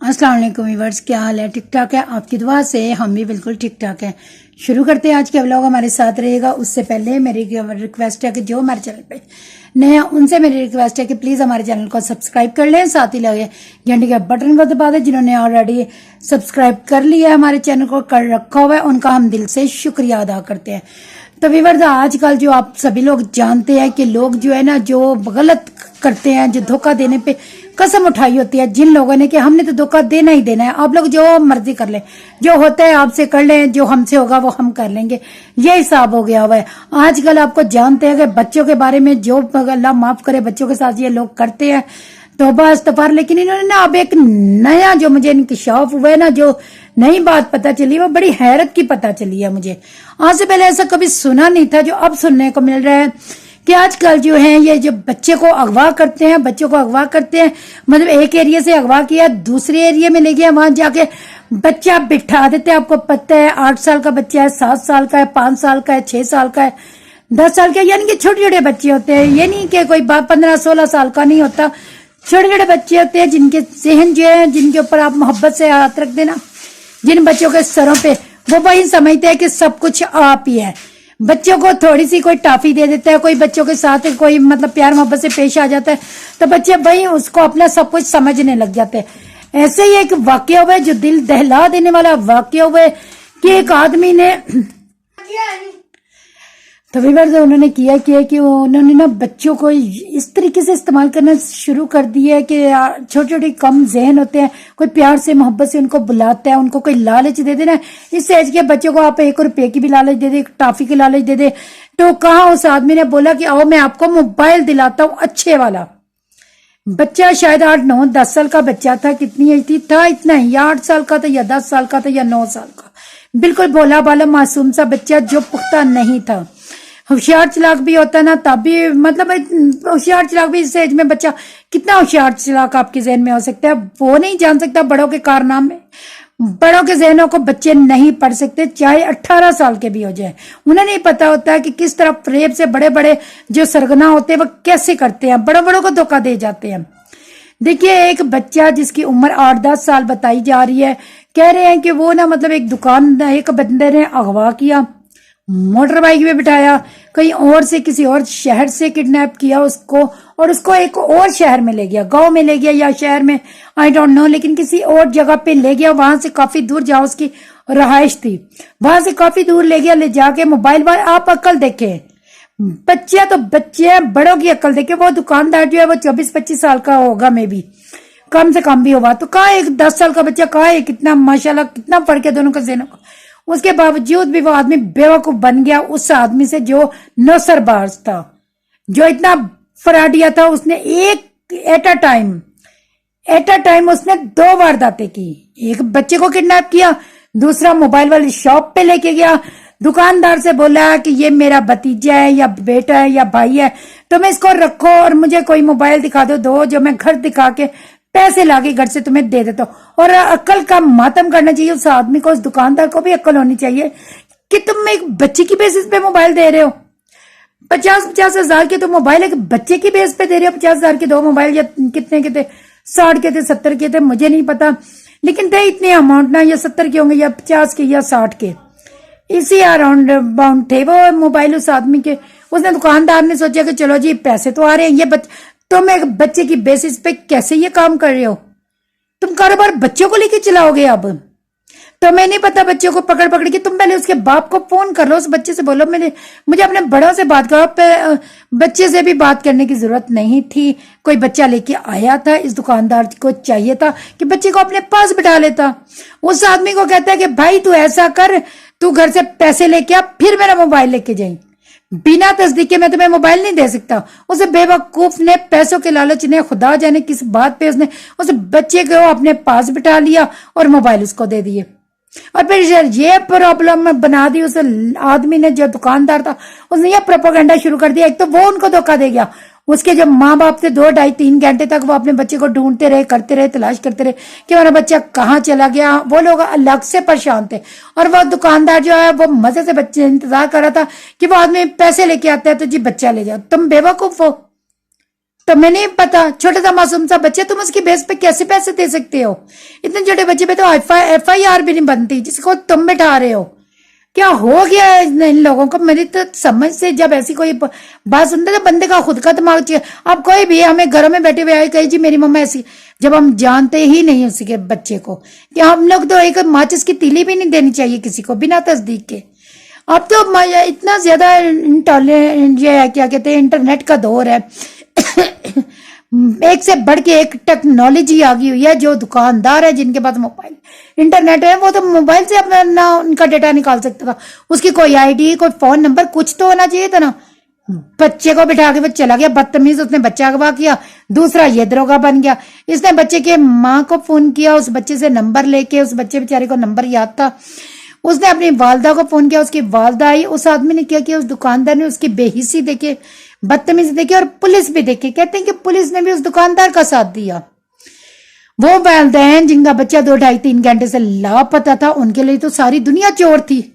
अस्सलाम वालेकुम व्यूअर्स, क्या हाल है? ठीक ठाक है? आपकी दुआ से हम भी बिल्कुल ठीक ठाक हैं। शुरू करते हैं आज के व्लॉग, हमारे साथ रहेगा। उससे पहले मेरी रिक्वेस्ट है कि जो हमारे चैनल पे नए हैं उनसे मेरी रिक्वेस्ट है कि प्लीज़ हमारे चैनल को सब्सक्राइब कर लें, साथ ही लगे घंटे के बटन को दबा दें। जिन्होंने ऑलरेडी सब्सक्राइब कर लिया है, हमारे चैनल को कर रखा हुआ है, उनका हम दिल से शुक्रिया अदा करते हैं। तो व्यूअर्स, आजकल जो आप सभी लोग जानते हैं कि लोग जो है ना, जो गलत करते हैं, जो धोखा देने पे कसम उठाई होती है जिन लोगों ने कि हमने तो धोखा देना ही देना है, आप लोग जो मर्जी कर लें, जो होता है आपसे कर लें, जो हमसे होगा वो हम कर लेंगे, ये हिसाब हो गया हुआ है। आजकल आपको जानते हैं कि बच्चों के बारे में जो अल्लाह माफ करे बच्चों के साथ ये लोग करते हैं, तौबा इस्तगफार। लेकिन इन्होंने ना अब एक नया जो मुझे इंकिशाफ हुआ है ना, जो नई बात पता चली, वो बड़ी हैरत की पता चली है मुझे। आज से पहले ऐसा कभी सुना नहीं था, जो अब सुनने को मिल रहा है कि आजकल जो है ये जो बच्चे को अगवा करते हैं, बच्चों को अगवा करते हैं, मतलब एक एरिया से अगवा किया दूसरे एरिया में ले गया, वहां जाके बच्चा बिठा देते हैं। आपको पता है 8 साल का बच्चा है, 7 साल का है, 5 साल का है, 6 साल का है, 10 साल का, यानी कि छोटे छोटे बच्चे होते हैं। ये नहीं कि कोई 15-16 साल का नहीं होता, छोटे छोटे बच्चे होते हैं जिनके जहन जो है, जिनके ऊपर आप मोहब्बत से हाथ रख देना, जिन बच्चों के सरों पे वो वही समझते हैं कि सब कुछ आप ही है। बच्चों को थोड़ी सी कोई टॉफी दे देता है, कोई बच्चों के साथ कोई मतलब प्यार मोहब्बत से पेश आ जाता है, तो बच्चे वही उसको अपना सब कुछ समझने लग जाते हैं। ऐसे ही एक वाकया हुआ है जो दिल दहला देने वाला वाकया हुआ है कि एक आदमी ने तो व्यूअर्स उन्होंने किया कि उन्होंने ना बच्चों को इस तरीके से इस्तेमाल करना शुरू कर दिया है कि छोटे छोटे कम जहन होते हैं, कोई प्यार से मोहब्बत से उनको बुलाता है, उनको कोई लालच दे देना। इस एज के बच्चों को आप 1 रुपए की भी लालच दे दे, टॉफी की लालच दे दे, तो कहा उस आदमी ने बोला कि आओ मैं आपको मोबाइल दिलाता हूँ अच्छे वाला। बच्चा शायद 8-9-10 साल का बच्चा था, कितनी एज थी, था इतना ही, या 8 साल का था, या 10 साल का था, या 9 साल का, बिल्कुल भोला भाला मासूम सा बच्चा जो पुख्ता नहीं था। होशियार चलाक भी होता ना, तब भी मतलब होशियार चलाक भी इस एज में बच्चा कितना होशियार चलाक आपके जहन में हो सकता है, वो नहीं जान सकता बड़ों के कारनामे। बड़ों के जहनों को बच्चे नहीं पढ़ सकते, चाहे 18 साल के भी हो जाए। उन्हें नहीं पता होता है कि किस तरह फरेब से बड़े बड़े जो सरगना होते हैं वो कैसे करते हैं, बड़ों बड़ों को धोखा दे जाते हैं। देखिए, एक बच्चा जिसकी उम्र 8-10 साल बताई जा रही है, कह रहे हैं कि वो ना मतलब एक दुकान एक बंदे ने अगवा किया, मोटर बाइक पे बिठाया, कहीं और से किसी और शहर से किडनैप किया उसको, और उसको एक और शहर में ले गया, गांव में ले गया या शहर में, आई डोंट नो, लेकिन किसी और जगह पे ले गया। वहां से काफी दूर जहां उसकी रहाइश थी, वहां से काफी दूर ले गया, ले जाके मोबाइल पर आप अक्ल देखे, बच्चे तो बच्चे हैं, बड़ों की अक्ल देखे। वो दुकानदार जो है वो 24-25 साल का होगा, मे भी कम से कम भी होगा, तो कहा एक 10 साल का बच्चा, कहा है कितना माशाल्लाह कितना फर्क है दोनों का जहनों का। उसके बावजूद भी वो आदमी बेवकूफ बन गया उस आदमी से जो नौसरबाज था, जो इतना फराडिया था। उसने एट अ टाइम उसने 2 वारदातें की। एक बच्चे को किडनैप किया, दूसरा मोबाइल वाली शॉप पे लेके गया, दुकानदार से बोला कि ये मेरा भतीजा है या बेटा है या भाई है, तो मैं इसको रखो और मुझे कोई मोबाइल दिखा दो जो मैं घर दिखा के पैसे लाके घर से तुम्हें दे देता हूँ। और अक्ल का मातम करना चाहिए उस आदमी को, उस दुकानदार को भी अक्ल होनी चाहिए कि तुम एक बच्चे की बेसिस पे मोबाइल दे रहे हो। 50-50 हजार के तो मोबाइल एक बच्चे की बेस पे दे रहे हो। 50 हजार के 2 मोबाइल, या कितने के थे, 60 के थे, 70 के थे, मुझे नहीं पता, लेकिन थे इतने अमाउंट ना, या 70 के होंगे या 50 के या 60 के, इसी अराउंड बाउंड थे वो मोबाइल उस आदमी के। उसने दुकानदार ने सोचा कि चलो जी पैसे तो आ रहे हैं, ये तुम एक बच्चे की बेसिस पे कैसे ये काम कर रहे हो? तुम कारोबार बच्चों को लेके चलाओगे अब? तो मैं नहीं पता, बच्चों को पकड़ के तुम पहले उसके बाप को फोन कर लो, उस बच्चे से बोलो मुझे अपने बड़ों से बात करो। बच्चे से भी बात करने की जरूरत नहीं थी, कोई बच्चा लेके आया था, इस दुकानदार को चाहिए था कि बच्चे को अपने पास बिठा लेता। उस आदमी को कहता है कि भाई तू ऐसा कर, तू घर से पैसे लेके आ, फिर मेरा मोबाइल लेके जाई, बिना तस्दीक के मैं तुम्हें मोबाइल नहीं दे सकता। उसे बेवकूफ ने पैसों के लालच ने खुदा जाने किस बात पे उसने उस बच्चे को अपने पास बिठा लिया और मोबाइल उसको दे दिए। और फिर ये प्रॉब्लम बना दी उस आदमी ने, जो दुकानदार था, उसने ये प्रोपेगेंडा शुरू कर दिया। एक तो वो उनको धोखा दे गया, उसके जब माँ बाप थे 2-2.5-3 घंटे तक वो अपने बच्चे को ढूंढते रहे, करते रहे, तलाश करते रहे कि हमारा बच्चा कहाँ चला गया। वो लोग अलग से परेशान थे, और वो दुकानदार जो है वो मजे से बच्चे इंतजार कर रहा था कि वो आदमी पैसे लेके आता है तो जी बच्चा ले जाओ। तुम बेवकूफ हो, तुम्हें नहीं पता, छोटा सा मासूम सा बच्चा, तुम उसकी बेस पे कैसे पैसे दे सकते हो? इतने छोटे बच्चे पे तो FIR भी नहीं बनती, जिसको तुम बिठा रहे हो। क्या हो गया है इन लोगों को? मेरी तो समझ से जब ऐसी कोई बात सुनते तो बंदे का खुद का दिमाग चाहिए। अब कोई भी हमें घरों में बैठे हुए आए कहे जी मेरी मम्मा ऐसी, जब हम जानते ही नहीं उसी के बच्चे को, कि हम लोग तो एक माचिस की तीली भी नहीं देनी चाहिए किसी को बिना तस्दीक के। अब तो इतना ज्यादा इंटॉलरेंट, ये क्या कहते हैं, इंटरनेट का दौर है। एक से बढ़ के एक टेक्नोलॉजी आ गई हुई है। जो दुकानदार है जिनके पास मोबाइल इंटरनेट है, वो तो मोबाइल से अपना ना उनका डेटा निकाल सकता था। उसकी कोई ID, कोई फोन नंबर कुछ तो होना चाहिए था ना। बच्चे को बिठा के वो चला गया, बदतमीज, उसने बच्चा अगवा किया। दूसरा ये दरोगा बन गया। इसने बच्चे के माँ को फोन किया, उस बच्चे से नंबर लेके, उस बच्चे बेचारे को नंबर याद था, उसने अपनी वालदा को फोन किया, उसकी वालदा आई। उस आदमी ने क्या किया, उस दुकानदार ने उसकी बेहिसी देखे, बदतमीजी देखी, और पुलिस भी देखी। कहते हैं कि पुलिस ने भी उस दुकानदार का साथ दिया। वो वालदैन जिनका बच्चा 2, 2.5, 3 घंटे से लापता था, उनके लिए तो सारी दुनिया चोर थी।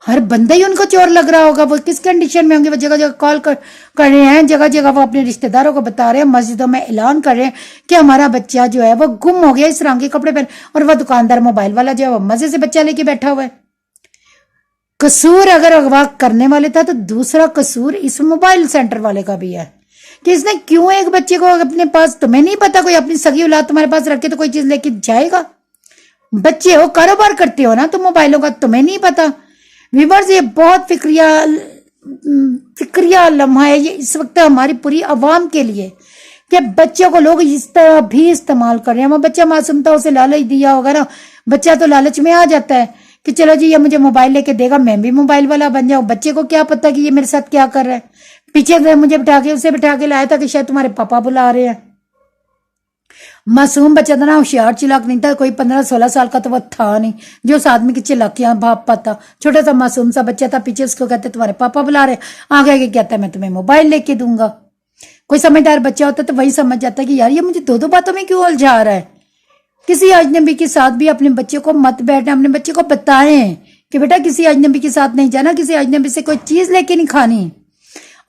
हर बंदा ही उनको चोर लग रहा होगा। वो किस कंडीशन में होंगे? वो जगह जगह कॉल कर रहे हैं, जगह जगह वो अपने रिश्तेदारों को बता रहे हैं, मस्जिदों में ऐलान कर रहे हैं कि हमारा बच्चा जो है वो गुम हो गया इस रंग के कपड़े पहन। और वह दुकानदार मोबाइल वाला जो है वो मजे से बच्चा लेके बैठा हुआ है। कसूर अगर अगवा करने वाले था तो दूसरा कसूर इस मोबाइल सेंटर वाले का भी है कि इसने क्यों एक बच्चे को अपने पास, तुम्हें नहीं पता, कोई अपनी सगी औलाद तुम्हारे पास रखे तो कोई चीज लेके जाएगा? बच्चे हो, कारोबार करते हो ना तुम मोबाइलों का, तुम्हें नहीं पता? व्यूअर्स, ये बहुत फिक्रिया लम्हा है ये इस वक्त हमारी पूरी आवाम के लिए, कि बच्चों को लोग इस तरह भी इस्तेमाल कर रहे हैं। वो बच्चा मासूम था, उसे लालच दिया होगा ना, बच्चा तो लालच में आ जाता है कि चलो जी ये मुझे मोबाइल लेके देगा, मैं भी मोबाइल वाला बन जाऊं। बच्चे को क्या पता कि ये मेरे साथ क्या कर रहा है। पीछे से मुझे बिठा के, उसे बिठा के लाया था कि शायद तुम्हारे पापा बुला रहे हैं। मासूम बच्चा था ना, होशियार चिलाक नहीं था, कोई 15-16 साल का तो वो था नहीं जो उस आदमी की चिलाकियां भाप पाता। छोटा सा मासूम सा बच्चा था, पीछे उसको कहते तुम्हारे पापा बुला रहे, आगे कहता है मैं तुम्हें मोबाइल लेके दूंगा। कोई समझदार बच्चा होता तो वही समझ जाता कि यार ये मुझे 2-2 बातों में क्यों उलझा रहा है। किसी अजनबी के साथ भी अपने बच्चे को मत बैठना, अपने बच्चे को बताएं कि बेटा किसी अजनबी के साथ नहीं जाना, किसी अजनबी से कोई चीज लेके नहीं खानी।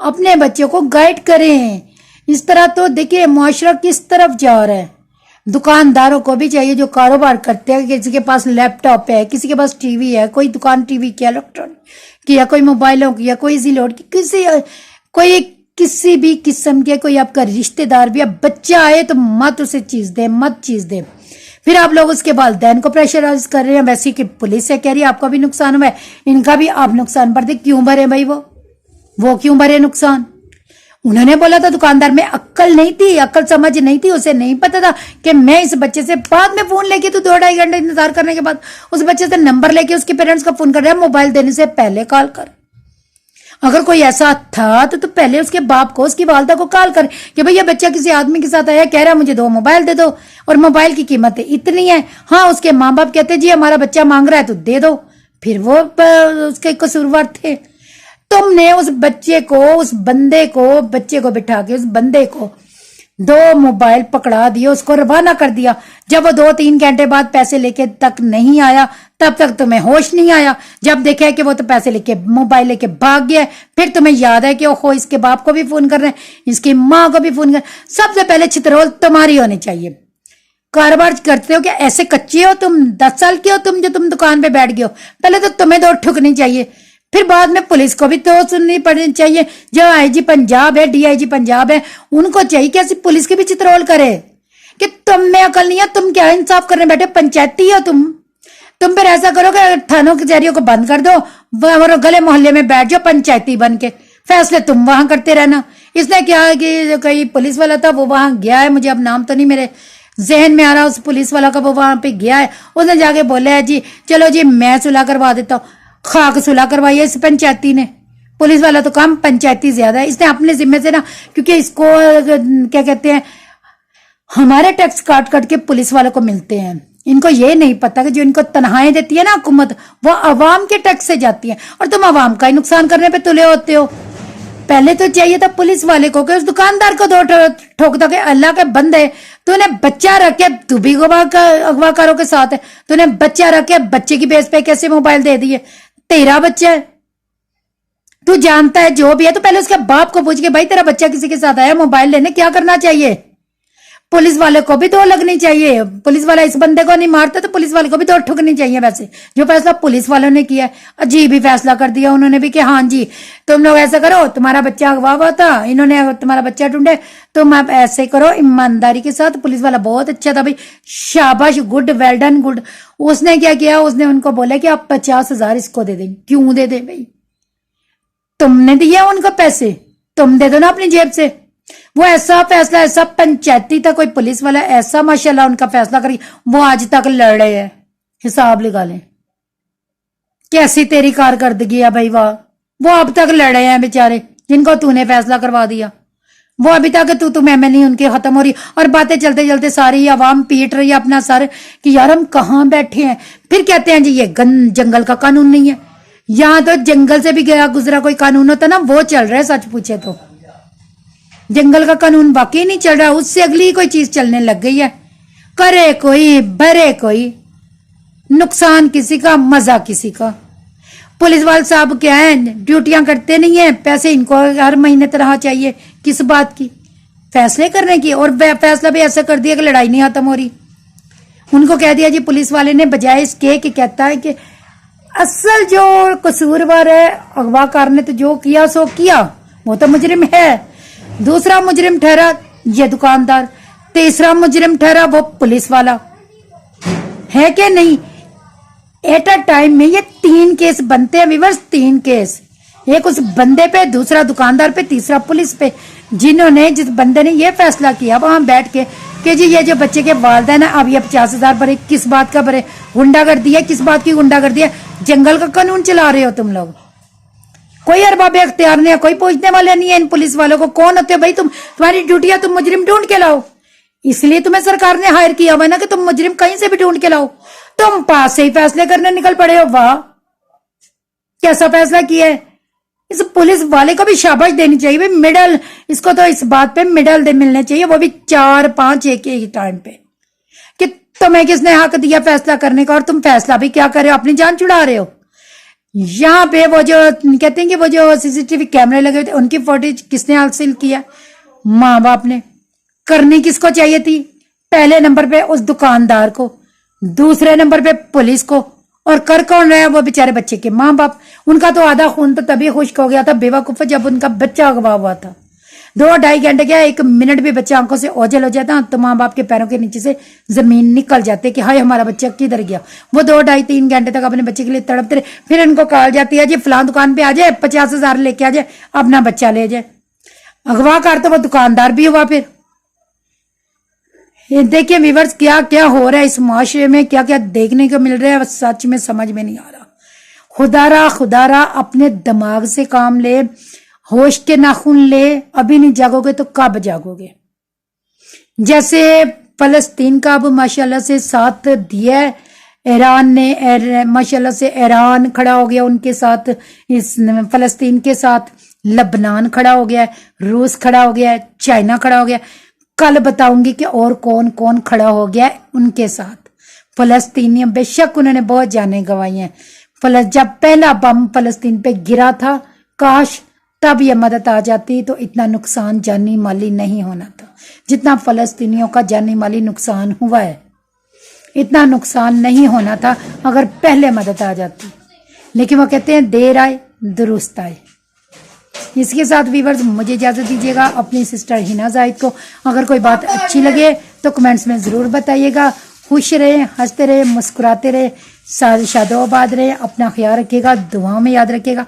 अपने बच्चों को गाइड करें। इस तरह तो देखिए मुआशरा किस तरफ जा रहा है। दुकानदारों को भी चाहिए जो कारोबार करते हैं, किसी के पास लैपटॉप है, किसी के पास टीवी है, कोई दुकान टीवी की, इलेक्ट्रॉनिक की, या कोई मोबाइलों की, या कोई जिलोड की, किसी भी किस्म के कोई आपका रिश्तेदार भी, अब बच्चा आए तो मत उसे चीज दे, मत चीज दे। फिर आप लोग उसके वालिदैन को प्रेशराइज कर रहे हैं, वैसे कि पुलिस है कह रही है आपका भी नुकसान हुआ है, इनका भी आप नुकसान भर दे। क्यों भरे भाई? वो क्यों भरे नुकसान? उन्होंने बोला था दुकानदार में अक्ल नहीं थी, अक्ल समझ नहीं थी, उसे नहीं पता था कि मैं इस बच्चे से बाद में फोन लेके, तो 2-2.5 घंटे इंतजार करने के बाद उस बच्चे से नंबर लेके उसके पेरेंट्स का फोन कर रहा है, मोबाइल देने से पहले कॉल कर। अगर कोई ऐसा था तो पहले उसके बाप को, उसकी वालदा को कॉल कर कि भैया बच्चा किसी आदमी के साथ आया, कह रहा मुझे 2 मोबाइल दे दो और मोबाइल की कीमत इतनी है। हाँ, उसके माँ बाप कहते जी हमारा बच्चा मांग रहा है तो दे दो। फिर वो उसके कसूरवार थे। तुमने उस बच्चे को, उस बंदे को, बच्चे को बिठा के उस बंदे को 2 मोबाइल पकड़ा दिए, उसको रवाना कर दिया। जब वो 2-3 घंटे बाद पैसे लेके तक नहीं आया, तब तक तुम्हें होश नहीं आया। जब देखा कि वो तो पैसे लेके, मोबाइल लेके भाग गया, फिर तुम्हें याद है कि ओहो इसके बाप को भी फोन कर रहे हैं, इसकी माँ को भी फोन कर। सबसे पहले छितरोल तुम्हारी होनी चाहिए। कारोबार करते हो क्या? ऐसे कच्चे हो तुम? 10 साल के हो तुम जो तुम दुकान पे बैठ गए हो? पहले तो तुम्हें 2 ठुकनी चाहिए, फिर बाद में पुलिस को भी तो सुननी पड़नी चाहिए। जो IG पंजाब है, DIG पंजाब है, उनको चाहिए कि ऐसी पुलिस की भी चित्रोल करे कि तुम में अकल नहीं है, तुम क्या इंसाफ करने बैठे? पंचायती हो तुम फिर ऐसा करो कि थानों कचहरियों को बंद कर दो और गले मोहल्ले में बैठ जाओ पंचायती बन के, फैसले तुम वहां करते रहना। इसने क्या कि कोई पुलिस वाला था, वो वहां गया है, मुझे अब नाम तो नहीं मेरे जहन में आ रहा, उस पुलिस वाला का, वो वहां पे गया है, उसने जाके बोला है जी चलो जी मैं सुलह करवा देता हूँ। खाक सुलह करवाई है इस पंचायती ने। पुलिस वाला तो काम, पंचायती ज्यादा है। इसने अपने जिम्मे से ना, क्योंकि इसको क्या कहते हैं, हमारे टैक्स काट के पुलिस वालों को मिलते हैं। इनको ये नहीं पता कि जो इनको तनख्वाहें देती है ना हुकूमत, वो अवाम के टैक्स से जाती है, और तुम अवाम का ही नुकसान करने पे तुले होते हो। पहले तो चाहिए था पुलिस वाले को कि उस दुकानदार को 2 ठोक दो कि अल्लाह के बंदे, तूने बच्चा रखे, तू भी अगवाकारों के साथ है, तूने बच्चा रखे, बच्चे की बेस पे कैसे मोबाइल दे दिए? तेरा बच्चा है, تو جانتا ہے جو بھی ہے تو پہلے اس کے باپ کو پوچھ کے بھائی تیرا بچہ کسی کے ساتھ آیا موبائل لینے, کیا کرنا چاہیے؟ پولیس والے کو بھی تو لگنی چاہیے. پولیس والا اس بندے کو نہیں مارتا تو پولیس والے کو بھی تو ٹھکنی چاہیے. ویسے جو فیصلہ پولیس والوں نے کیا ہے عجیب ہی فیصلہ کر دیا انہوں نے بھی کہ ہاں جی تم لوگ ایسا کرو, تمہارا بچہ اغوا ہوا تھا, انہوں نے تمہارا بچہ ڈھونڈے, تم اب ایسے کرو ایمانداری کے ساتھ. پولیس والا بہت اچھا تھا بھائی, شاباش, گڈ, ویل ڈن, گڈ. اس نے کیا کیا, اس نے ان کو بولا کہ آپ 50,000 اس کو دے دیں. کیوں دے دیں بھائی؟ تم نے دیا ان کو پیسے, تم دے دو نا اپنی جیب سے. وہ ایسا فیصلہ, ایسا پنچایتی تھا کوئی پولیس والا ایسا ماشاءاللہ ان کا فیصلہ کری, وہ آج تک لڑ رہے ہیں. حساب لگا لیں کیسی تیری کارکردگی ہے بھائی. واہ, وہ اب تک لڑ رہے ہیں بیچارے جن کو تو نے فیصلہ کروا دیا. وہ ابھی تک تو میں نہیں ان کی ختم ہو رہی, اور باتیں چلتے چلتے ساری عوام پیٹ رہی ہے اپنا سر کہ یار ہم کہاں بیٹھے ہیں. پھر کہتے ہیں جی یہ جنگل کا قانون نہیں ہے. یہاں تو جنگل سے بھی گیا گزرا کوئی قانون ہوتا نا وہ چل رہا ہے. سچ پوچھے تو جنگل کا قانون باقی نہیں چل رہا, اس سے اگلی کوئی چیز چلنے لگ گئی ہے. کرے کوئی بھرے کوئی, نقصان کسی کا, مزہ کسی کا. پولیس والے صاحب کیا ہے, ڈیوٹیاں کرتے نہیں ہیں, پیسے ان کو ہر مہینے طرح چاہیے. کس بات کی؟ فیصلے کرنے کی. اور فیصلہ بھی ایسا کر دیا کہ لڑائی نہیں ختم ہو رہی. ان کو کہہ دیا جی پولیس والے نے بجائے اس کے کہ کہتا ہے کہ اصل جو قصوروار ہے اغوا کار نے تو جو کیا سو کیا, وہ تو مجرم ہے. دوسرا مجرم ٹھہرا یہ دکاندار, تیسرا مجرم ٹھہرا وہ پولیس والا. ہے کہ نہیں؟ ایٹ اے ٹائم میں یہ 3 کیس بنتے ہیں ویورز, 3 کیس. ایک اس بندے پہ, دوسرا دکاندار پہ, تیسرا پولیس پہ, جنہوں نے جس بندے نے یہ فیصلہ کیا وہاں بیٹھ کے کہ جی یہ جو بچے کے والدین ہیں اب یہ 50,000 بھرے. کس بات کا بھرے؟ گنڈا گردی ہے. کس بات کی گنڈا گردی ہے؟ جنگل کا قانون چلا رہے ہو تم لوگ. کوئی ارباب اختیار نہیں ہے, کوئی پوچھنے والے نہیں ہے ان پولیس والوں کو. کون ہوتے بھائی تم؟ تمہاری ڈیوٹی ہے تم مجرم ڈھونڈ کے لاؤ. اس لیے تمہیں سرکار نے ہائر کیا ہوا ہے نا کہ تم مجرم کہیں سے بھی ڈھونڈ کے لاؤ. تم پاس سے ہی فیصلے کرنے نکل پڑے ہو. واہ, کیسا فیصلہ کیا ہے. اس پولیس والے کو بھی شاباش دینی چاہیے بھائی. میڈل اس کو تو اس بات پہ میڈل دے ملنے چاہیے, وہ بھی 4-5 ایک ہی ٹائم پہ, کہ تمہیں کس نے حق دیا فیصلہ کرنے کا, اور تم فیصلہ بھی کیا کر رہے ہو, اپنی جان چھڑا رہے ہو. یہاں پہ وہ جو کہتے ہیں کہ وہ جو CCTV کیمرے لگے ہوئے ان کی فوٹیج کس نے حاصل کیا؟ ماں باپ نے. کرنی کس کو چاہیے تھی؟ پہلے نمبر پہ اس دکاندار کو, دوسرے نمبر پہ پولیس کو, اور کر کون رہا ہے؟ وہ بیچارے بچے کے ماں باپ. ان کا تو آدھا خون تو تبھی خشک ہو گیا تھا بے وقوف جب ان کا بچہ اغوا ہوا تھا. 2-2.5 گھنٹے کیا 1 منٹ بھی بچہ آنکھوں سے اوجھل ہو جاتا تو ماں باپ کے پیروں کے نیچے سے زمین نکل جاتے کہ ہائے ہمارا بچہ کدھر گیا. وہ 2-2.5-3 گھنٹے تک اپنے بچے کے لیے تڑپتے رہے. پھر ان کو کہا جاتی ہے جی فلاں دکان پہ آ جائے, 50,000 لے کے آ جائے, اپنا بچہ لے جائے. اغوا کر تو وہ دکاندار بھی ہوا. پھر دیکھیں ویورز کیا کیا ہو رہا ہے اس معاشرے میں, کیا کیا دیکھنے کو مل رہا ہے, سچ میں سمجھ میں نہیں آ رہا. خدا را اپنے دماغ سے کام لے, ہوش کے ناخن لے. ابھی نہیں جاگو گے تو کب جاگو گے؟ جیسے فلسطین کا اب ماشاءاللہ سے ساتھ دیا ہے ایران نے, ماشاءاللہ سے ایران کھڑا ہو گیا ان کے ساتھ, اس فلسطین کے ساتھ. لبنان کھڑا ہو گیا ہے, روس کھڑا ہو گیا ہے, چائنا کھڑا ہو گیا. کل بتاؤں گی کہ اور کون کون کھڑا ہو گیا ہے ان کے ساتھ. فلسطینی بے شک انہوں نے بہت جانیں گنوائی ہیں. جب پہلا بم فلسطین پہ گرا تھا, کاش تب یہ مدد آ جاتی تو اتنا نقصان جانی مالی نہیں ہونا تھا جتنا فلسطینیوں کا جانی مالی نقصان ہوا ہے. اتنا نقصان نہیں ہونا تھا اگر پہلے مدد آ جاتی. لیکن وہ کہتے ہیں دیر آئے درست آئے. اس کے ساتھ ویورز مجھے اجازت دیجیے گا. اپنی سسٹر ہنا زاہد کو اگر کوئی بات اچھی لگے تو کمنٹس میں ضرور بتائیے گا. خوش رہے, ہنستے رہے, مسکراتے رہے, شاد و آباد رہے. اپنا خیال رکھیے گا, دعاؤں میں یاد رکھیے گا.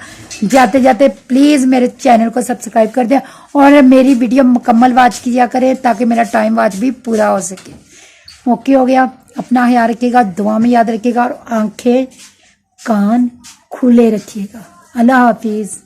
جاتے جاتے پلیز میرے چینل کو سبسکرائب کر دیں اور میری ویڈیو مکمل واچ کیا کریں تاکہ میرا ٹائم واچ بھی پورا ہو سکے. اوکے ہو گیا. اپنا خیال رکھیے گا, دعا میں یاد رکھیے گا, اور آنکھیں کان کھلے رکھیے گا. اللہ حافظ.